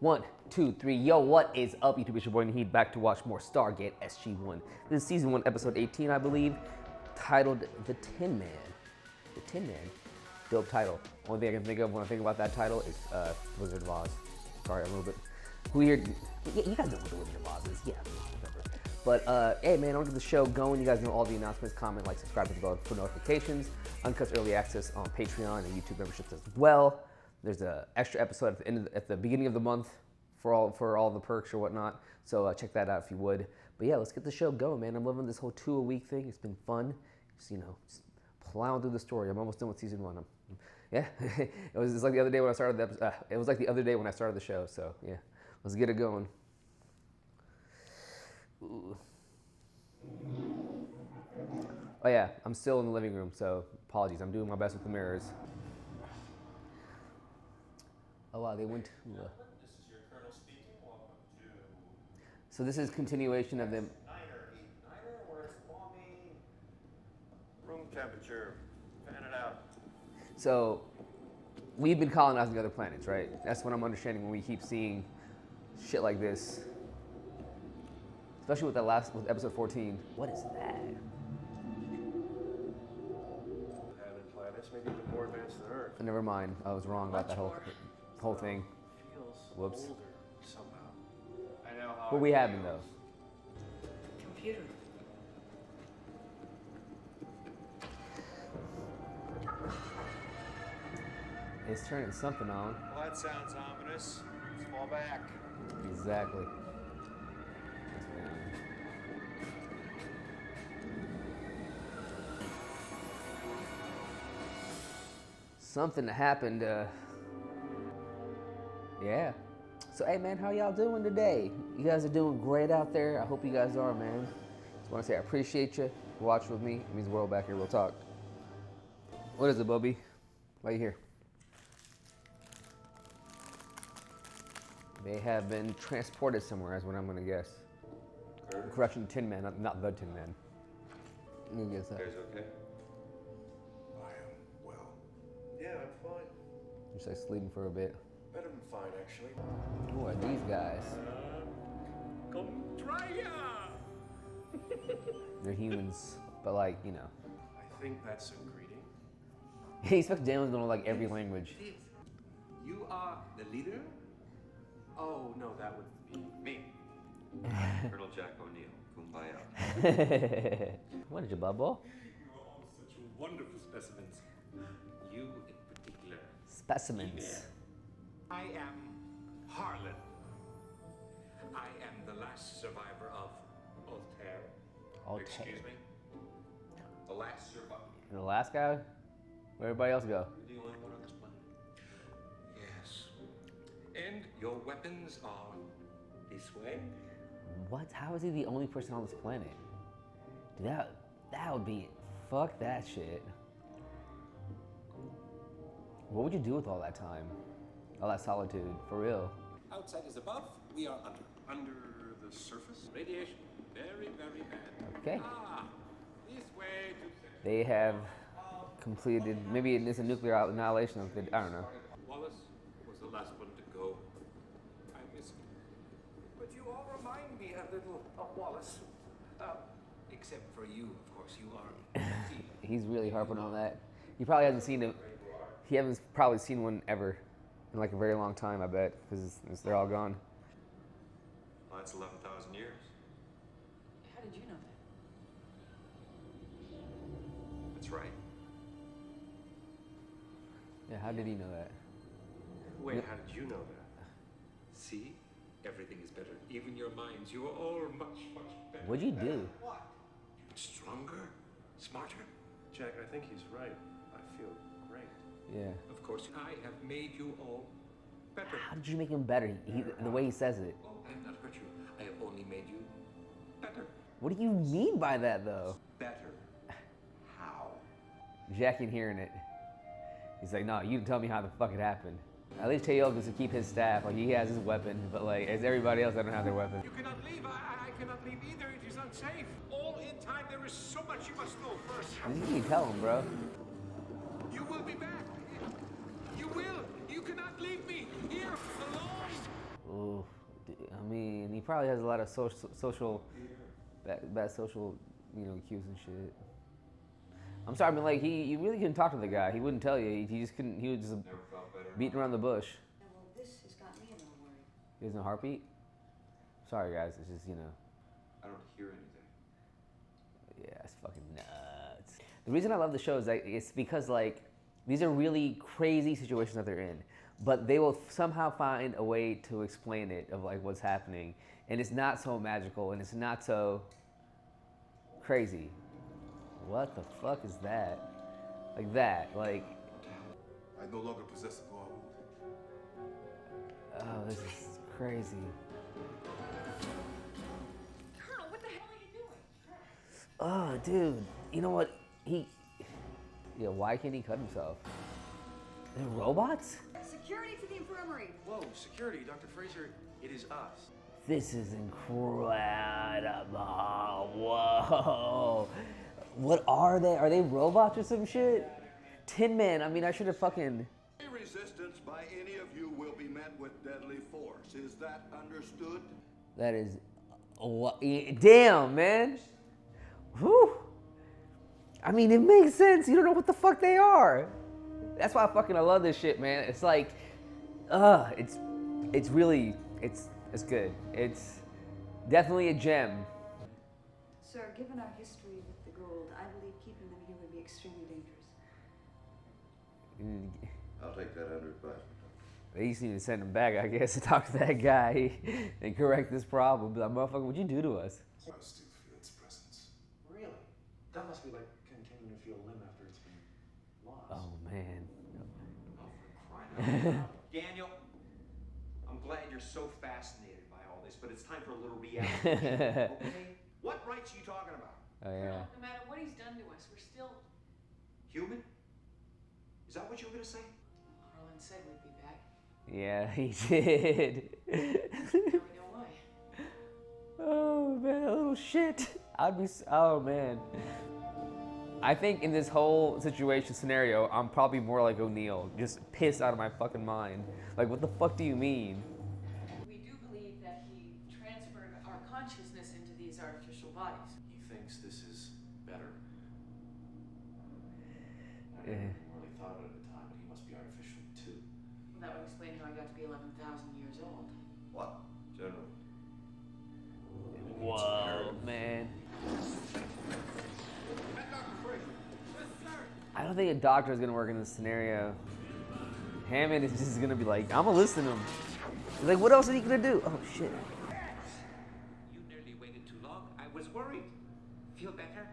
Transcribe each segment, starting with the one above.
1, 2, 3. Yo, what is up, YouTube? It's your boy Nahid, back to watch more Stargate SG-1. This is season 1, episode 18, I believe, titled The Tin Man. The Tin Man. Dope title. Only thing I can think of when I think about that title is Wizard of Oz. Sorry, a little bit weird. You guys know what the Wizard of Oz is. Yeah, whatever. But, hey, man, on to the show going. You guys know all the announcements. Comment, like, subscribe to the bell for notifications. Uncut early access on Patreon and YouTube memberships as well. There's an extra episode at the beginning of the month for all the perks or whatnot. So check that out if you would. But yeah, let's get the show going, man. I'm loving this whole 2 a week thing. It's been fun. Just, just plowing through the story. I'm almost done with season 1. Yeah, it's like the other day when I started the episode. It was like the other day when I started the show. So yeah, let's get it going. Ooh. Oh yeah, I'm still in the living room, so apologies. I'm doing my best with the mirrors. Oh wow, they went to... This is your colonel speaking. Welcome to... So this is continuation of them. Niner, where's Kwame? Room temperature. Fan it out. So we've been colonizing other planets, right? That's what I'm understanding when we keep seeing shit like this. Especially with episode 14. What is that? Having planets, maybe even more advanced than Earth. Never mind. I was wrong about that whole thing. Feels Whoops. older somehow. I know how. What we having though? Computer. It's turning something on. Well, that sounds ominous. Let's fall back. Exactly. Something happened. Yeah. So hey man, how y'all doing today? You guys are doing great out there. I hope you guys are, man. Just want to say I appreciate you for watching with me. It means the world back here. We'll talk. What is it, Bubby? Why are you here? They have been transported somewhere, is what I'm gonna guess. Correction, Tin Man, not the Tin Man. Let me guess that. You guys okay? I am well. Yeah, I'm fine. Just like sleeping for a bit. Better than fine, actually. Who are these guys? They're humans, but like, I think that's a greeting. He expects Daniel's gonna know like every language. It is. You are the leader? Oh, no, that would be me. Colonel Jack O'Neill, kumbaya. What did you, bubble? You are all such wonderful specimens. You in particular. Specimens. I am Harlan. I am the last survivor of Altair. Altair. Excuse me? The last survivor. And the last guy? Where'd everybody else go? You're the only one on this planet. Yes. And your weapons are this way? What? How is he the only person on this planet? Dude, that would be... Fuck that shit. What would you do with all that time? All that solitude, for real. Outside is above, we are under. Under the surface? Radiation, very, very bad. Okay. This way to... They have completed... Maybe it's a nuclear annihilation of the... I don't know. Wallace was the last one to go. I miss him. But you all remind me a little of Wallace. Except for you, of course, you are... He's really harping on that. He probably hasn't seen it. He hasn't probably seen one ever in like a very long time, I bet, because they're all gone. Well, that's 11,000 years. How did you know that? That's right. Yeah, how did he know that? Wait, how did you know that? See? Everything is better. Even your minds. You are all much, much better. What'd you do? What? Stronger? Smarter? Jack, I think he's right. I feel great. Yeah. Of course, I have made you all better. How did you make him better? The way he says it. Oh, I have not hurt you. I have only made you better. What do you mean by that, though? Better. How? Jack ain't hearing it. He's like, no, you didn't tell me how the fuck it happened. At least Teo gets to keep his staff. Like, he has his weapon, but like, as everybody else, they don't have their weapon. You cannot leave. I cannot leave either. It is unsafe. All in time. There is so much you must know first. You can tell him, bro. You will be back. You will. You cannot leave me here alone. Ooh, I mean, he probably has a lot of bad social, cues and shit. I'm sorry, I mean, like, you really couldn't talk to the guy. He wouldn't tell you. He just couldn't. He was just Never felt better. beating around the bush. Yeah, well, this has got me a little worried. He has no heartbeat. Sorry, guys. It's just I don't hear anything. yeah, it's fucking nuts. The reason I love the show is that it's because like these are really crazy situations that they're in, but they will somehow find a way to explain it of like what's happening, and it's not so magical and it's not so crazy. What the fuck is that? Like that, like. I no longer possess the gold. Oh, this is crazy. Colonel, what the hell are you doing? Oh, dude. You know what? Why can't he cut himself? They're robots? Security to the infirmary. Whoa, security, Dr. Fraser, it is us. This is incredible. Whoa. What are they? Are they robots or some shit? Tin Man, I mean, I should have fucking. Any resistance by any of you will be met with deadly force. Is that understood? That is. Damn, man. Whew. I mean, it makes sense. You don't know what the fuck they are. That's why I love this shit, man. It's like, it's really, it's good. It's definitely a gem. Sir, given our history with the gold, I believe keeping them here would be extremely dangerous. I'll take that under advisement. They used to need to send him back, I guess, to talk to that guy and correct this problem. But motherfucker, what'd you do to us? I still feel its presence. Really? That must be like continuing to feel a limb after it's been lost. Oh, man. Oh, for crying out loud. Daniel, I'm glad you're so fascinated by all this, but it's time for a little reality. Okay? What rights are you talking about? Oh, yeah. Colonel, no matter what he's done to us, we're still... Human? Is that what you were gonna say? Harlan said we'd be back. Yeah, he did. Now we know why. Oh, man, a little shit. Oh, man. I think in this whole scenario, I'm probably more like O'Neill, just pissed out of my fucking mind. Like, what the fuck do you mean? We do believe that he transferred our consciousness into these artificial bodies. He thinks this is better. I Yeah. never really thought of it at the time, but he must be artificial too. Well, that would explain how I got to be 11,000 years old. What? General. Whoa, man. I don't think a doctor is gonna work in this scenario. Hammond is just gonna be like, I'm gonna listen to him. He's like, what else are he gonna do? Oh shit. You nearly waited too long. I was worried. Feel better?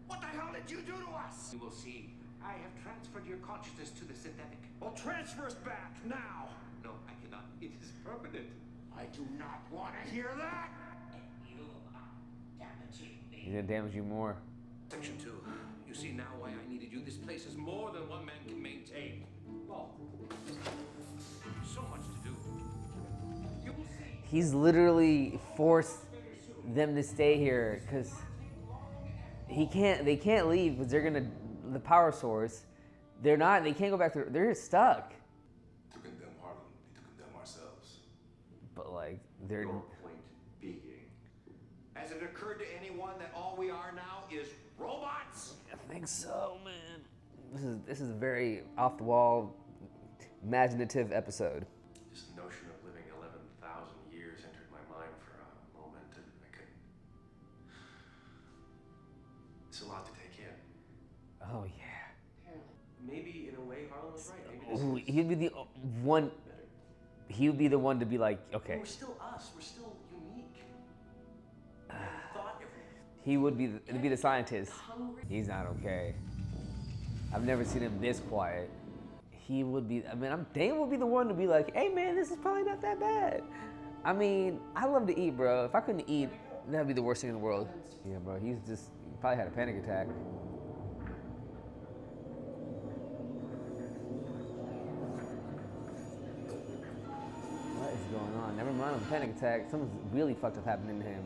What the hell did you do to us? You will see. I have transferred your consciousness to the synthetic. Well, transfer us back now. No, I cannot. It is permanent. I do not want to hear that. You are damaging He's me. gonna damage you more. Section 2. You see now why I needed you. This place is more than one man can maintain. Well, so much to do. You will see. He's literally forced them to stay here because they can't leave because they're gonna, the power source, they can't go back to, they're stuck. To condemn Harlan would be to condemn ourselves. But like, they're, Your point being, has it occurred to anyone that all we are now is robots? I think so, man. This is a very off the wall, imaginative episode. This notion of living 11,000 years entered my mind for a moment, and I couldn't. It's a lot to take in. Oh yeah. Maybe in a way Harlan was right. Maybe this Ooh, is he'd be the one. better. He would be the one to be like, okay. We're still us. We're still unique. We thought everything. He would be the scientist. Hungry. He's not okay. I've never seen him this quiet. He would be. I mean, Dane would be the one to be like, hey man, this is probably not that bad. I mean, I love to eat, bro. If I couldn't eat, that'd be the worst thing in the world. Yeah, bro. He probably had a panic attack. What is going on? Never mind a panic attack. Something's really fucked up happening to him.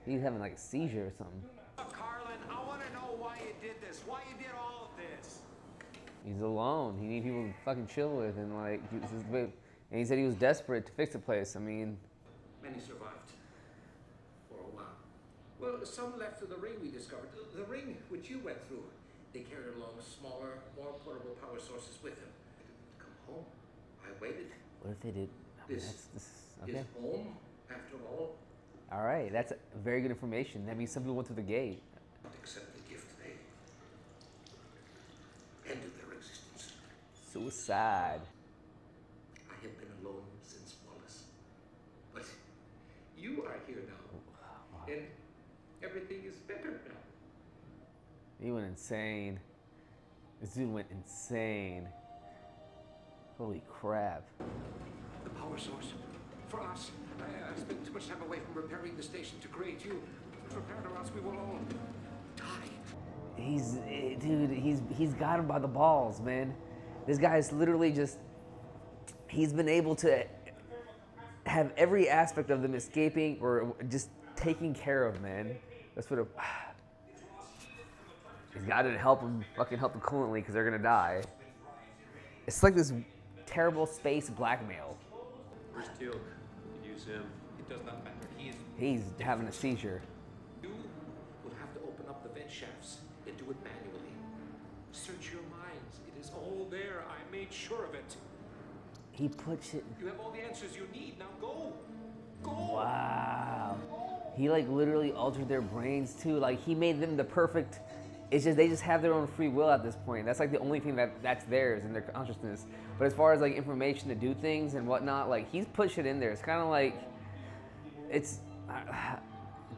He's having like a seizure or something. Look, Harlan, I want to know why you did this. Why you did all of this. He's alone. He needs people to fucking chill with, and like, and he said he was desperate to fix the place. I mean, Many survived. For a while. Well, some left through the ring we discovered. The ring which you went through. They carried along smaller, more portable power sources with them. They didn't come home. I waited. what if they did? I mean, okay. His home, after all. All right, that's very good information. That means some people went through the gate. Not accept the gift they ended their existence. Suicide. I have been alone since Wallace. But you are here now. And everything is better now. He went insane. This dude went insane. Holy crap. The power source. For us. I spent too much time away from repairing the station to create you. Repair or else we will all die. Dude, he's got him by the balls, man. This guy is literally just, he's been able to have every aspect of them escaping or just taking care of, man. That's what he's got to help them coolantly because they're gonna die. It's like this terrible space blackmail. Where's Teal? Use him. It does not matter. He's having a seizure. You will have to open up the vent shafts and do it manually. Search your minds. It is all there. I made sure of it. He puts it. You have all the answers you need. Now go. Go. Wow. He like literally altered their brains too. Like he made them the perfect. It's just they just have their own free will at this point. That's like the only thing that's theirs in their consciousness. But as far as like information to do things and whatnot, like he's put shit in there. It's kind of like it's.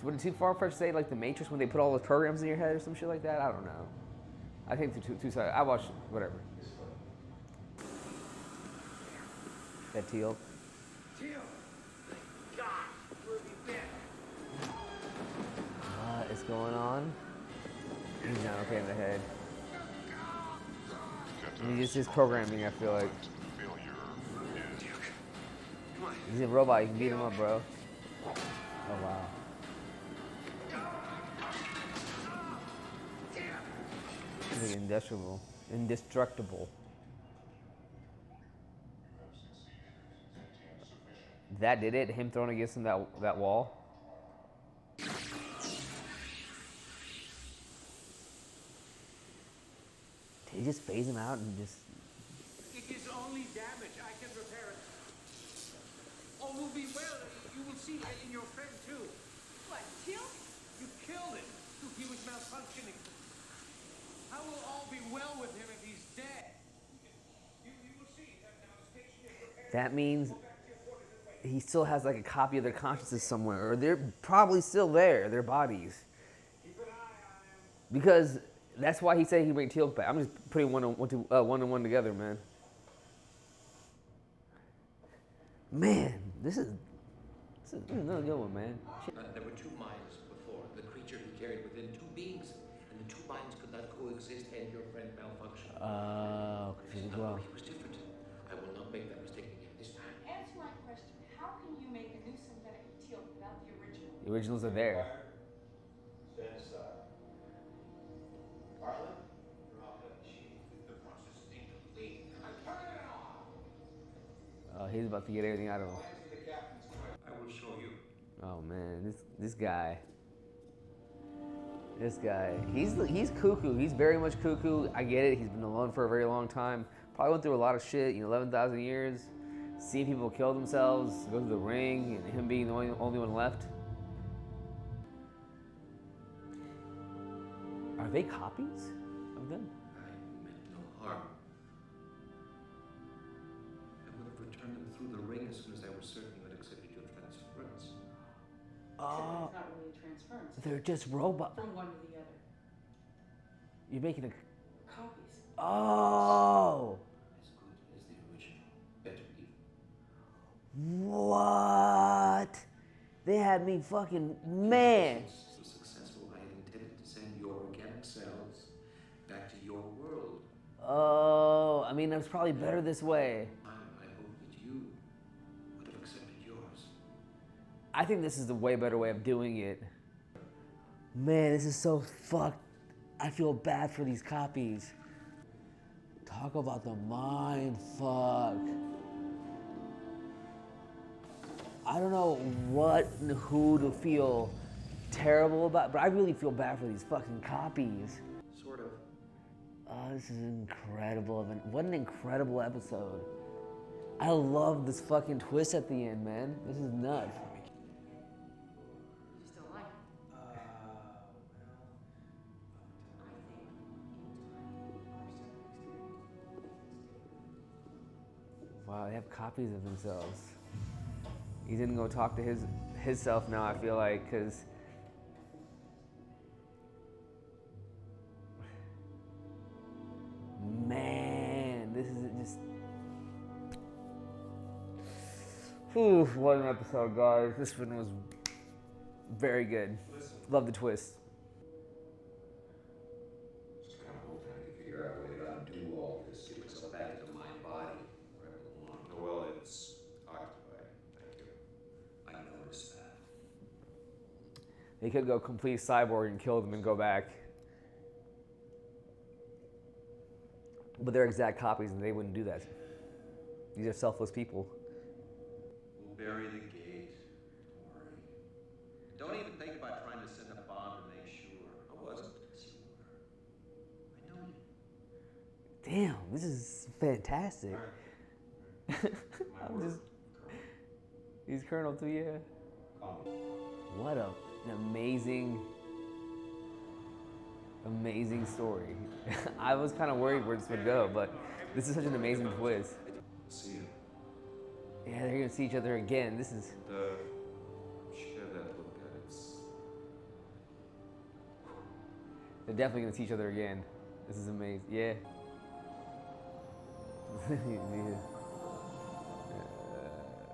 Would it too far for us to say like the Matrix when they put all those programs in your head or some shit like that? I don't know. I think two sides. I watched whatever. That Teal. Teal. Thank God. Where have you been? What is going on? He's not okay in the head. He's just his programming, I feel like. He's a robot, you can beat him up, bro. Oh, wow. He's like indestructible. That did it? Him throwing against him that wall? Did he just phase him out and just... It is only damage. I can repair it. All will be well. You will see in your friend too. What, Teal? You killed it. He was malfunctioning. How will all be well with him if he's dead? You will see that now the station is repaired. That means he still has like a copy of their consciousness somewhere, or they're probably still there, their bodies. Keep an eye on him. Because that's why he said he'd bring Teal back. I'm just putting one and one together, man. Man, this is another good one, man. There were two minds before. The creature he carried within two beings, and the two minds could not coexist, and your friend malfunctioned. Well. He was different. I will not make that mistake again this time. Answer my question. How can you make a new synthetic Teal without the original? The originals are there. Stand aside. Harlan, drop that machine. The process is incomplete. I turn it off. He's about to get everything out of him. Answer the captain's question. I will show you. Oh man, this guy. This guy, he's cuckoo. He's very much cuckoo. I get it. He's been alone for a very long time. Probably went through a lot of shit. 11,000 years, seeing people kill themselves, go through the ring, and him being the only one left. Are they copies of them? I meant no harm. I would have returned them through the ring as soon as I was certain you had accepted your transference. Oh, It's not really a transference. they're just robots. From one to the other. You're making a. Copies. Oh. As good as the original. Better even. What? They had me fucking man. So successful, I had intended to send your organic cells back to your world. Oh, I mean, it was probably better this way. I hope that you would have accepted yours. I think this is the way better way of doing it. Man, this is so fucked. I feel bad for these copies. Talk about the mind fuck. I don't know what and who to feel terrible about, but I really feel bad for these fucking copies. Sort of. Oh, this is incredible. What an incredible episode. I love this fucking twist at the end, man. This is nuts. You still like it? Wow, they have copies of themselves. He didn't go talk to his self now, I feel like, because man, this is just whew, what an episode, guys. This one was very good. Love the twist. Just kind of hoping I can figure out a way to undo all this, get myself back into my body where I belong. Well, it's occupied. Thank you. I noticed that. They could go complete cyborg and kill them and go back. But they're exact copies and they wouldn't do that. These are selfless people. We'll bury the gate. Don't worry. Don't even think about trying to send a bomb to make sure. I wasn't. Yes, you were. I know you. Damn, this is fantastic. I'm just. He's Colonel too, yeah. What an amazing story. I was kind of worried where this would go, but this is such an amazing twist. See you. Yeah, they're gonna see each other again. This is. Share that look at it. They're definitely gonna see each other again. This is amazing. Yeah.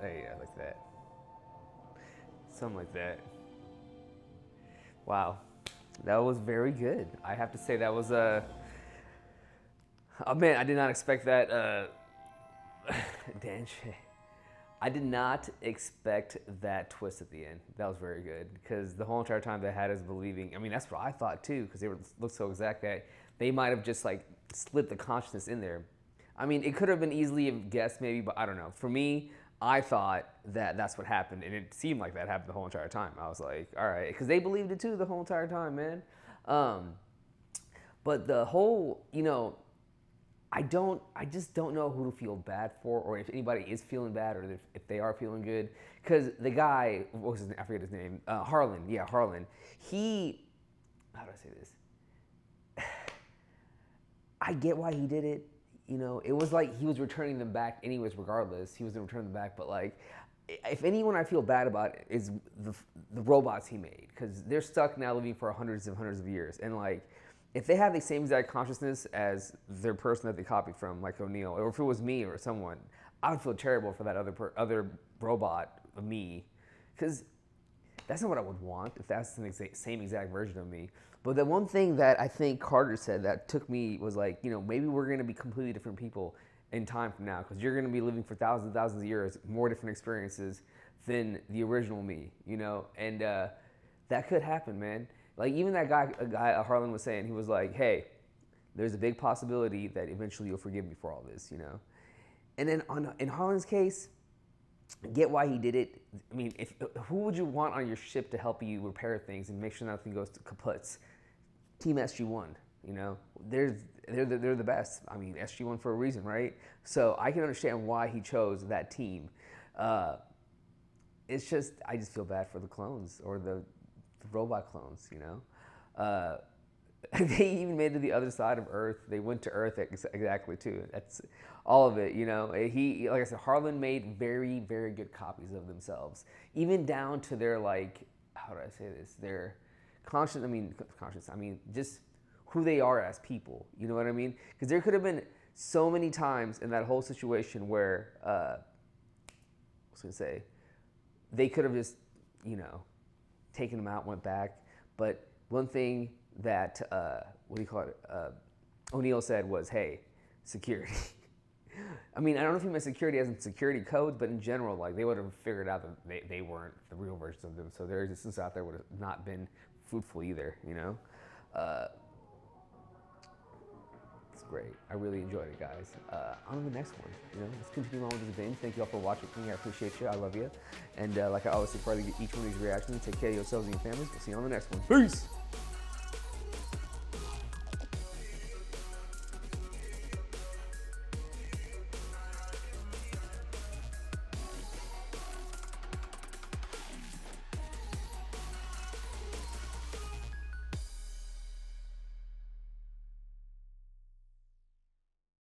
Yeah, like that. Something like that. Wow. That was very good. I have to say that was oh man, I did not expect that. Dan Shay. I did not expect that twist at the end. That was very good because the whole entire time they had us believing. I mean, that's what I thought too because they looked so exact that they might have just like slipped the consciousness in there. I mean, it could have been easily guessed maybe, but I don't know. For me, I thought that that's what happened, and it seemed like that happened the whole entire time. I was like, all right, because they believed it too the whole entire time, man. But the whole, I just don't know who to feel bad for, or if anybody is feeling bad, or if they are feeling good. Because the guy, what was his name? I forget his name. Harlan. Yeah, Harlan. How do I say this? I get why he did it. It was like he was returning them back anyways, regardless. He was going to return them back, but like, if anyone I feel bad about is the robots he made, because they're stuck now living for hundreds of years. And like, if they have the same exact consciousness as their person that they copied from, like O'Neill, or if it was me or someone, I would feel terrible for that other robot of me, because that's not what I would want if that's the same exact version of me. But the one thing that I think Carter said that took me was like, maybe we're going to be completely different people in time from now, because you're going to be living for thousands and thousands of years, more different experiences than the original me, and that could happen, man. Like even that guy Harlan was saying, he was like, hey, there's a big possibility that eventually you'll forgive me for all this, And then in Harlan's case, I get why he did it. I mean, who would you want on your ship to help you repair things and make sure nothing goes to kaputs? Team SG-1, they're the best. I mean, SG-1 for a reason, right? So I can understand why he chose that team. It's just, I just feel bad for the clones, or the robot clones, They even made it to the other side of Earth. They went to Earth exactly too. That's all of it, He, like I said, Harlan made very, very good copies of themselves, even down to their, like, how do I say this? Their conscience. I mean, just who they are as people. You know what I mean? Because there could have been so many times in that whole situation where, I was gonna say, they could have just, taken them out, went back. But one thing that O'Neill said was, hey, security. I mean, I don't know if he meant security as in security codes, but in general, like, they would have figured out that they weren't the real versions of them, so their existence out there would have not been fruitful either, It's great. I really enjoyed it, guys. On to the next one. Let's continue on with this binge. Thank you all for watching me. I appreciate you. I love you. And like I always say, for each one of these reactions, take care of yourselves and your families. We'll see you on the next one. Peace.